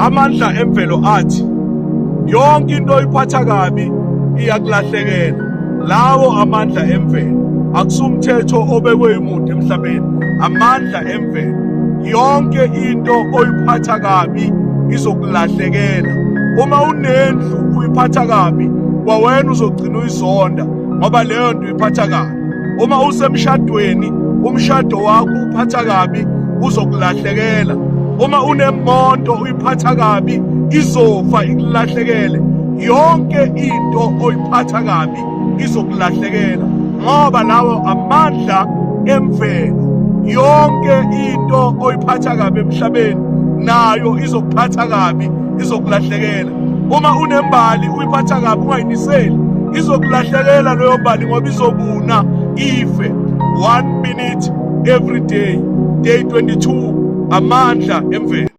Amandla emvelo athi yonke into oyiphatha kabi iyakulahlekela. Lawo amandla emvelo akusumthetho obekwe umuntu emhlabeni. Amandla emvelo, yonke into oyiphatha kabi izokulahlekela. Uma unendlu uyiphatha kabi, kwawena uzogcina uyizonda ngoba leyo nto uyiphatha kabi. Uma usemshadweni, umshado wakho uphatha kabi uzokulahlekela. Uma unemonto uyiphatha kabi izofa ikulahlekele. Yonke into oyiphatha kabi izokulahlekela ngoba lawo amandla emvelo. Yonke into oyiphatha kabi emhlabeni nayo izokuphatha kabi, izokulahlekela. Uma unembali uyiphatha kabi ungayiniseli, izokulahlekela leyo mbali ngoba izobuna ife. 1 minute every day, day 22, amandla emvelo.